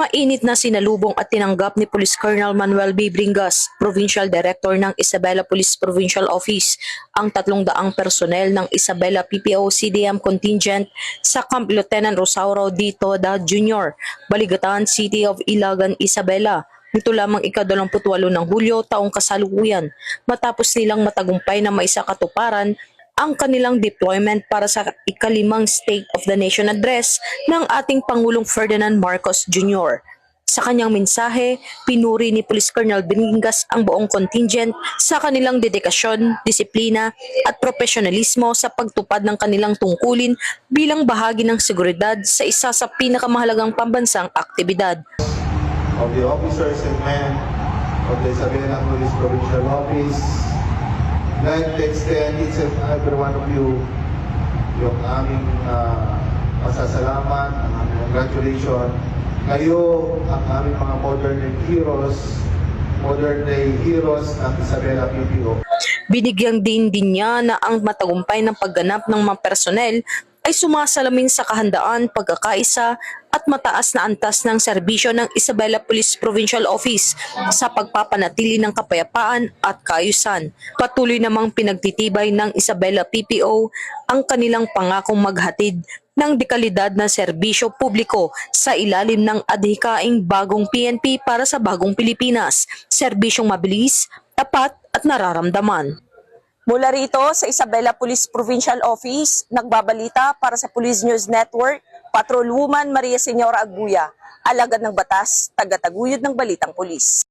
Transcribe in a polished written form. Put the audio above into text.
Mainit na sinalubong at tinanggap ni Police Colonel Manuel B. Bringas, Provincial Director ng Isabela Police Provincial Office, ang 300 personnel ng Isabela PPO CDM contingent sa Camp Lieutenant Rosauro D. Toda Jr., Baligatan City of Ilagan, Isabela. Ito lamang ika-28 ng Hulyo taong kasalukuyan matapos nilang matagumpay na maisakatuparan ang kanilang deployment para sa ika-5 State of the Nation Address ng ating Pangulong Ferdinand Marcos Jr. Sa kanyang mensahe, pinuri ni Police Colonel Bringas ang buong contingent sa kanilang dedikasyon, disiplina at profesionalismo sa pagtupad ng kanilang tungkulin bilang bahagi ng seguridad sa isa sa pinakamahalagang pambansang aktibidad. Of the officers and men of the Isabela Police Provincial Office, I'd like to extend each and every one of you yung aming pasasalamat, ang aming congratulations. Kayo ang aming mga modern day heroes ng Isabela PPO. Binigyang din niya na ang matagumpay ng pagganap ng mga personel ay sumasalamin sa kahandaan, pagkakaisa at mataas na antas ng serbisyo ng Isabela Police Provincial Office sa pagpapanatili ng kapayapaan at kaayusan. Patuloy namang pinagtitibay ng Isabela PPO ang kanilang pangakong maghatid ng dekalidad na serbisyo publiko sa ilalim ng adhikaing bagong PNP para sa bagong Pilipinas, serbisyong mabilis, tapat at nararamdaman. Mula rito sa Isabela Police Provincial Office, nagbabalita para sa Police News Network, Patrolwoman Maria Señora Aguya, alagad ng batas, tagataguyod ng balitang pulis.